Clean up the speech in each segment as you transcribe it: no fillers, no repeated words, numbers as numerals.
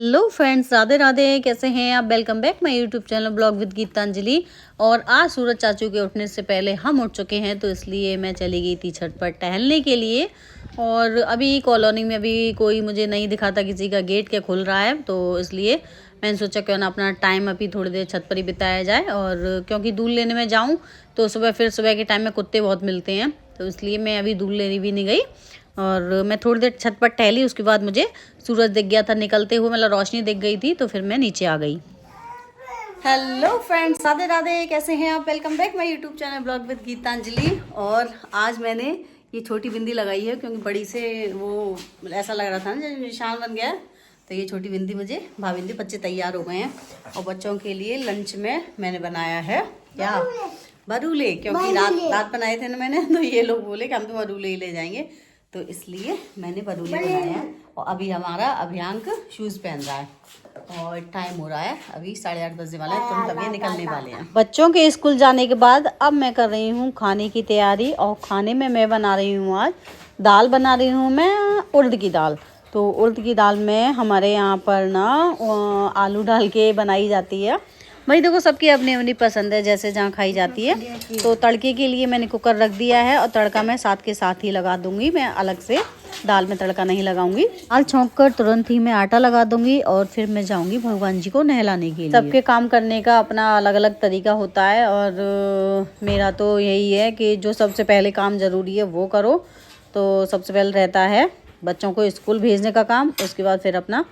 Hello friends, Radhe Radhe. कैसे हैं आप? Welcome back my YouTube channel blog with Geetanjali. और आज सूरज चाचू के उठने से पहले हम उठ चुके हैं, तो इसलिए मैं चली गई थी छत पर टहलने के लिए। और अभी कॉलोनी में अभी कोई मुझे नहीं दिखा था, किसी का गेट क्या खुल रहा है, तो इसलिए मैंने सोचा क्यों ना अपना टाइम अभी थोड़ी देर छत पर ही बिताया जाए। और क्योंकि दूध लेने में जाऊँ तो सुबह के टाइम में कुत्ते बहुत मिलते हैं, तो इसलिए मैं अभी दूध लेने भी नहीं गई। और मैं थोड़ी देर छत पर टहली, उसके बाद मुझे सूरज दिख गया था निकलते हुए, मतलब रोशनी दिख गई थी, तो फिर मैं नीचे आ गई। Hello friends, Radhe Radhe. कैसे हैं आप? Welcome back my YouTube channel blog with Geetanjali. और आज मैंने ये छोटी बिंदी लगाई है, क्योंकि बड़ी से वो ऐसा लग रहा था ना जैसे निशान बन गया है, तो ये छोटी बिंदी मुझे भाविंदी। बच्चे तैयार हो गए हैं और बच्चों के लिए लंच में मैंने बनाया है क्या, बरूले। क्योंकि रात बनाए थे ना मैंने, तो ये लोग बोले कि हम तो बरूले ही ले जाएंगे, तो इसलिए मैंने बरूले बनाए हैं। और अभी हमारा अभियांक शूज़ पहन रहा है और टाइम हो रहा है अभी 8:30 बजने वाला है, तुरंत अभी निकलने वाले हैं। बच्चों के स्कूल जाने के बाद अब मैं कर रही हूँ खाने की तैयारी। और खाने में मैं बना रही हूँ आज दाल बना रही हूँ मैं, उड़द की दाल। तो उड़द की दाल में हमारे यहाँ पर ना आलू डाल के बनाई जाती है। भाई देखो, सबकी अपनी अपनी पसंद है, जैसे जहाँ खाई जाती है। तो तड़के के लिए मैंने कुकर रख दिया है और तड़का मैं साथ के साथ ही लगा दूंगी। मैं अलग से दाल में तड़का नहीं लगाऊंगी। दाल छौंक कर तुरंत ही मैं आटा लगा दूंगी और फिर मैं जाऊंगी भगवान जी को नहलाने के लिए। सबके काम करने का अपना अलग अलग तरीका होता है, और मेरा तो यही है कि जो सबसे पहले काम ज़रूरी है वो करो। तो सबसे पहले रहता है बच्चों को स्कूल भेजने का काम, उसके बाद फिर अपना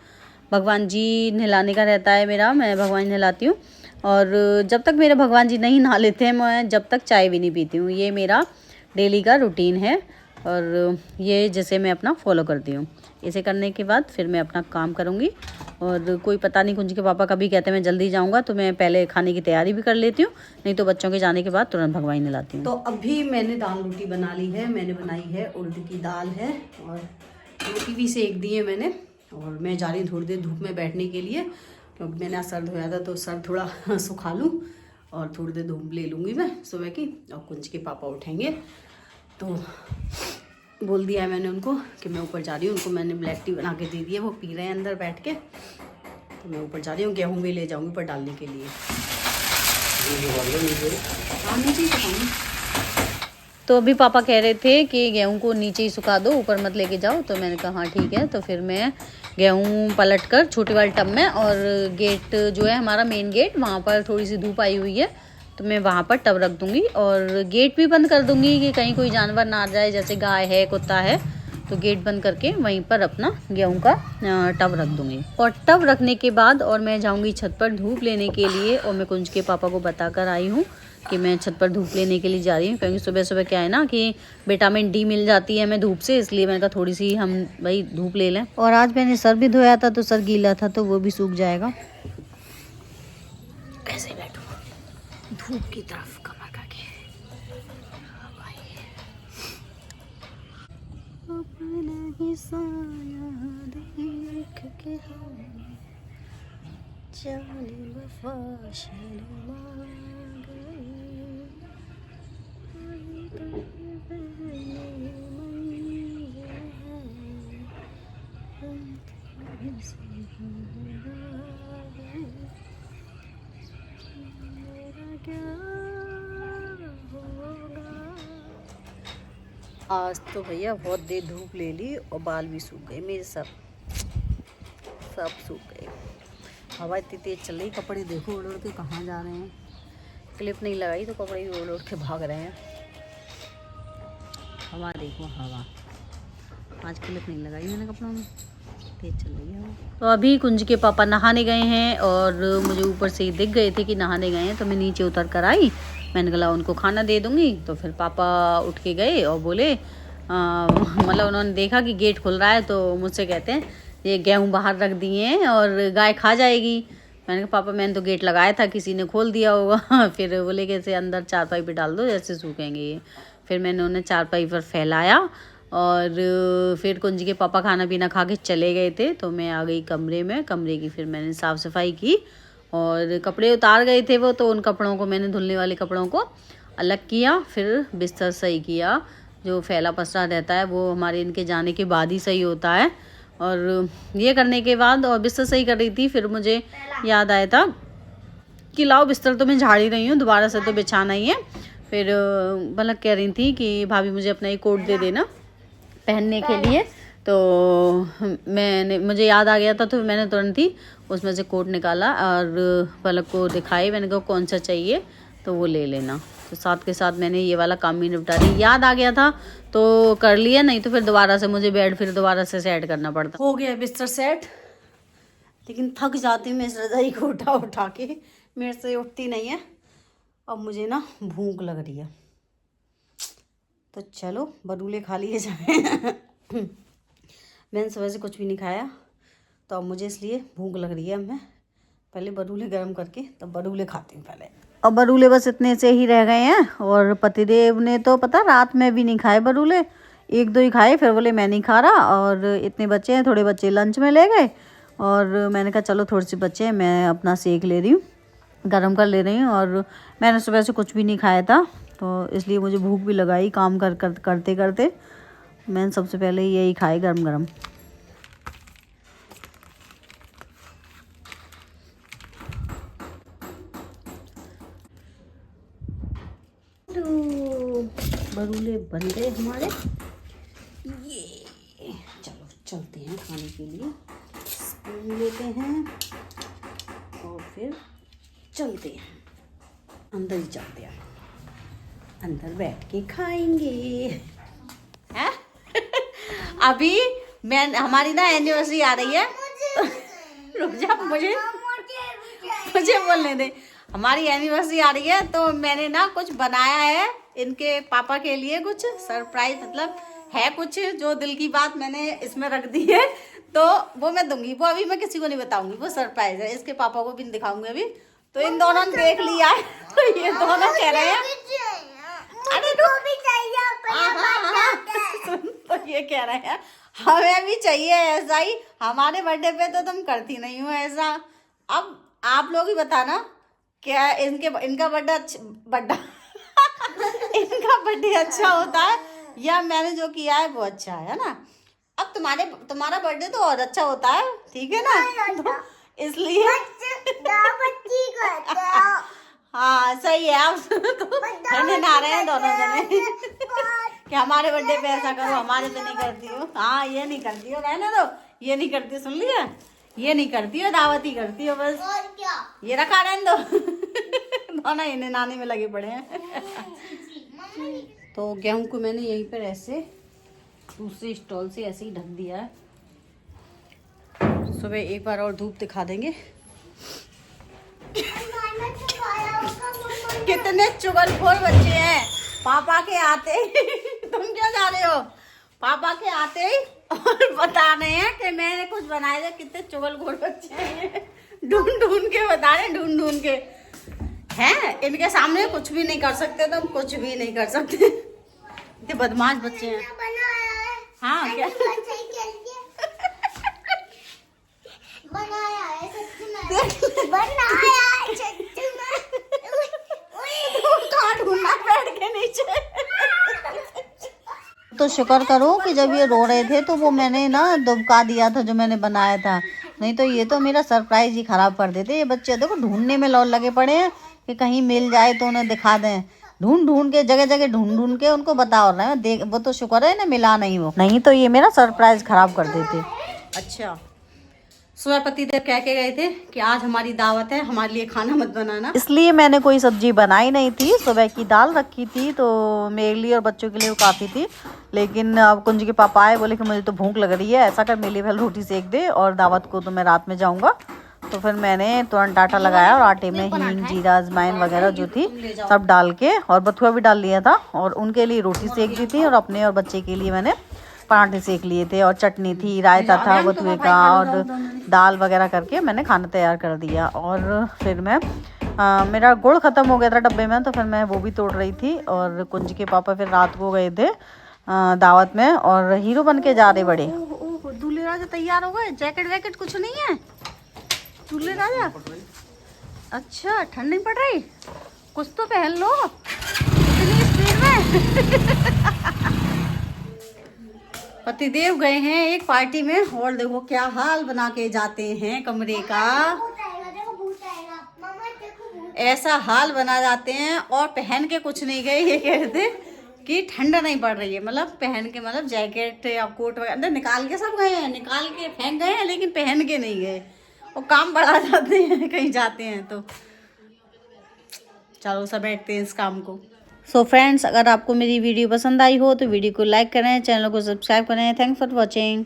भगवान जी नहलाने का रहता है मेरा। मैं भगवान जी नहलाती हूँ, और जब तक मेरे भगवान जी नहीं नहा लेते हैं, मैं जब तक चाय भी नहीं पीती हूँ। ये मेरा डेली का रूटीन है, और ये जैसे मैं अपना फॉलो करती हूँ। इसे करने के बाद फिर मैं अपना काम करूँगी। और कोई पता नहीं, कुंज के पापा कभी कहते हैं मैं जल्दी जाऊँगा, तो मैं पहले खाने की तैयारी भी कर लेती हूँ, नहीं तो बच्चों के जाने के बाद तुरंत भगवान नहलाती हूँ। तो अभी मैंने दाल रोटी बना ली है। मैंने बनाई है उड़द की दाल है, और रोटी भी सेक दी है मैंने। और मैं जा रही हूँ थोड़ी देर धूप में बैठने के लिए, क्योंकि मैंने आज सर धोया था, तो सर थोड़ा सुखा लूँ और थोड़ी देर धूप ले लूँगी मैं सुबह की। और कुंज के पापा उठेंगे, तो बोल दिया है मैंने उनको कि मैं ऊपर जा रही हूँ। उनको मैंने ब्लैक टी बना के दे दी है, वो पी रहे हैं अंदर बैठ के। तो मैं ऊपर जा रही हूँ, गेहूँ भी ले जाऊँगी ऊपर डालने के लिए। तो अभी पापा कह रहे थे कि गेहूं को नीचे ही सुखा दो, ऊपर मत लेके जाओ। तो मैंने कहा हाँ ठीक है। तो फिर मैं गेहूं पलट कर छोटे वाले टब में, और गेट जो है हमारा मेन गेट, वहाँ पर थोड़ी सी धूप आई हुई है, तो मैं वहाँ पर टब रख दूँगी। और गेट भी बंद कर दूँगी कि कहीं कोई जानवर ना आ जाए, जैसे गाय है, कुत्ता है, तो गेट बंद करके वहीं पर अपना गेहूं का टब रख दूँगी। और टब रखने के बाद और मैं जाऊँगी छत पर धूप लेने के लिए। और मैं कुंज के पापा को बता कर आई हूँ कि मैं छत पर धूप लेने के लिए जा रही हूँ, क्योंकि सुबह सुबह क्या है ना कि विटामिन डी मिल जाती है हमें धूप से, इसलिए मैंने कहा थोड़ी सी हम भाई धूप ले लें। और आज मैंने सर भी धोया था, तो सर गीला था, तो वो भी सूख जाएगा। ऐसे बैठो धूप की तरफ कमर करके। अपना ही साया देख के हम जाने वफा शर्मा गए। आज तो भैया बहुत देर धूप ले ली और बाल भी सूख गए मेरे, सब सूख गए। हवा इतनी तेज चल रही, कपड़े देखो उड़ उड़ के कहाँ जा रहे हैं। क्लिप नहीं लगाई तो कपड़े भी उड़ उड़ के भाग रहे हैं। हवा देखो, हवा आज क्लिप नहीं लगाई मैंने कपड़ों में, तेज चल रही है। तो अभी कुंज के पापा नहाने गए हैं, और मुझे ऊपर से ही दिख गए थे कि नहाने गए हैं, तो मैं नीचे उतर कर आई। मैंने कहा उनको खाना दे दूँगी। तो फिर पापा उठ के गए और बोले मतलब उन्होंने देखा कि गेट खुल रहा है, तो मुझसे कहते हैं ये गेहूँ बाहर रख दिए हैं और गाय खा जाएगी। मैंने कहा पापा मैंने तो गेट लगाया था, किसी ने खोल दिया होगा। फिर बोले कैसे अंदर चारपाई पे डाल दो, जैसे सूखेंगे ये। फिर मैंने उन्हें चारपाई पर फैलाया, और फिर कुंज के पापा खाना पीना खा के चले गए थे, तो मैं आ गई कमरे में। कमरे की फिर मैंने साफ़ सफाई की, और कपड़े उतार गए थे वो, तो उन कपड़ों को मैंने धुलने वाले कपड़ों को अलग किया। फिर बिस्तर सही किया, जो फैला पसरा रहता है वो हमारे इनके जाने के बाद ही सही होता है। और ये करने के बाद और बिस्तर सही कर रही थी, फिर मुझे याद आया था कि लाओ बिस्तर तो मैं झाड़ ही रही हूँ, दोबारा से तो बिछाना ही है। फिर पलक कह रही थी कि भाभी मुझे अपना एक कोट दे देना पहनने के लिए, तो मुझे याद आ गया था, तो मैंने तुरंत ही उसमें से कोट निकाला और पलक को दिखाई। मैंने कहा कौन सा चाहिए तो वो ले लेना। तो साथ के साथ मैंने ये वाला काम भी निपटा दी, याद आ गया था तो कर लिया, नहीं तो फिर दोबारा से मुझे बेड फिर दोबारा से सेट करना पड़ता। हो गया बिस्तर सेट, लेकिन थक जाती हूँ मैं इस रजाई को उठा उठा के, मेरे से उठती नहीं है। अब मुझे ना भूख लग रही है, तो चलो बरूले खा लिए जाए। मैंने सुबह से कुछ भी नहीं खाया, तो अब मुझे इसलिए भूख लग रही है। मैं पहले बरूले गर्म करके तब बरूले खाती हूँ पहले। अब बरूले बस इतने से ही रह गए हैं, और पतिदेव ने तो पता रात में भी नहीं खाए बरूले, एक दो ही खाए, फिर बोले मैं नहीं खा रहा। और इतने बच्चे हैं, थोड़े बच्चे लंच में ले गए, और मैंने कहा चलो थोड़े से बच्चे हैं, मैं अपना सेक ले रही हूँ, गरम कर ले रही हूँ। और मैंने सुबह से कुछ भी नहीं खाया था, तो इसलिए मुझे भूख भी लगाई काम करते करते। मैंने सबसे पहले यही खाए गरम गरम। बरूले बन गए हमारे, ये चलो चलते हैं खाने के लिए। स्पून लेते हैं और फिर चलते हैं, अंदर ही चलते हैं, अंदर बैठ के खाएंगे हैं। अभी हमारी ना एनिवर्सरी आ रही है, रुक जा, मुझे बोलने दे। हमारी एनिवर्सरी आ रही है, तो मैंने ना कुछ बनाया है इनके पापा के लिए, कुछ सरप्राइज, मतलब है कुछ जो दिल की बात मैंने इसमें रख दी है, तो वो मैं दूंगी। वो अभी मैं किसी को नहीं बताऊंगी, वो सरप्राइज है, इसके पापा को भी नहीं दिखाऊंगी अभी। तो इन दोनों ने देख लिया है, तो ये दोनों कह रहे हैं, अरे भी चाहिए, तो ये कह रहे हैं हमें भी चाहिए ऐसा ही। हमारे बर्थडे पे तो तुम करती नहीं हो ऐसा। अब आप लोग ही बताना, क्या इनका बर्थडे इनका बर्थडे अच्छा होता है या मैंने जो किया है वो अच्छा है ना। अब तुम्हारा बर्थडे तो और अच्छा होता है, ठीक है ना, तो इसलिए हाँ सही है। आप तो कहने ना रहे हैं दोनों जने कि हमारे बर्थडे पे ऐसा करो, हमारे पे नहीं करती हो। हाँ ये नहीं करती हो, रहने दो, ये नहीं करती हो, सुन लिया, ये नहीं करती हो, दावत ही करती हो बस। और क्या? ये रखा रहने दो। दोनों इन्हें नानी में लगे पड़े हैं। तो गेहूं को मैंने यहीं पर ऐसे दूसरे स्टॉल से ऐसे ही ढक दिया है। सुबह एक बार और धूप दिखा देंगे। कितने चुगलखोर बच्चे हैं, पापा के आते ही तुम क्या जा रहे हो, पापा के आते ही और बता रहे हैं कि मैंने कुछ बनाया था। कितने चुगलखोर बच्चे हैं, ढूंढ के बता रहे, ढूंढ के हैं। इनके सामने कुछ भी नहीं कर सकते, तुम कुछ भी नहीं कर सकते, इतने बदमाश बच्चे हैं। हाँ क्या बनाया है, ढूंढना बैठ के नीचे। तो शुक्र करो कि जब ये रो रहे थे तो वो मैंने ना दुबका दिया था जो मैंने बनाया था, नहीं तो ये तो मेरा सरप्राइज ही खराब कर देते। ये बच्चे देखो ढूंढने में लगे पड़े हैं कि कहीं मिल जाए तो उन्हें दिखा दें, ढूंढ के जगह ढूंढ के उनको बता और रहे हैं। देख वो तो शुक्र है ना मिला नहीं, वो नहीं तो ये मेरा सरप्राइज खराब कर देते। अच्छा सुबह पतिदेव कह के गए थे कि आज हमारी दावत है, हमारे लिए खाना मत बनाना, इसलिए मैंने कोई सब्जी बनाई नहीं थी। सुबह की दाल रखी थी तो मेरे लिए और बच्चों के लिए वो काफ़ी थी। लेकिन अब कुंज के पापा आए, बोले कि मुझे तो भूख लग रही है, ऐसा कर मेरे लिए पहले रोटी सेक दे, और दावत को तो मैं रात में जाऊँगा। तो फिर मैंने तुरंत आटा लगाया और आटे में हींग, जीरा, अजवाइन वगैरह जो थी सब डाल के, और बथुआ भी डाल लिया था, और उनके लिए रोटी सेक दी थी, और अपने और बच्चे के लिए मैंने पराठे सेक लिए थे, और चटनी थी, रायता था बथुए का, और दाल वगैरह करके मैंने खाना तैयार कर दिया। और फिर मैं मेरा गुड़ ख़त्म हो गया था डब्बे में, तो फिर मैं वो भी तोड़ रही थी। और कुंज के पापा फिर रात को गए थे दावत में, और हीरो बन के जा रहे बड़े। दूल्हे राजा तैयार हो गए, जैकेट वैकेट कुछ नहीं है दूल्हे राजा? अच्छा ठंड नहीं पड़ रही, कुछ तो पहन लो इतनी स्पीड में। पतिदेव गए हैं एक पार्टी में और देखो क्या हाल बना के जाते हैं कमरे का। ऐसा हाल बना जाते हैं और पहन के कुछ नहीं गए। ये कह रहे थे कि ठंडा नहीं पड़ रही है, मतलब पहन के मतलब जैकेट या कोट वगैरह अंदर निकाल के सब गए हैं, निकाल के फेंक गए हैं लेकिन पहन के नहीं गए। और काम बढ़ा जाते हैं कहीं जाते हैं तो। चलो सब बैठते हैं इस काम को। सो फ्रेंड्स, अगर आपको मेरी वीडियो पसंद आई हो तो वीडियो को लाइक करें, चैनल को सब्सक्राइब करें। Thanks for watching.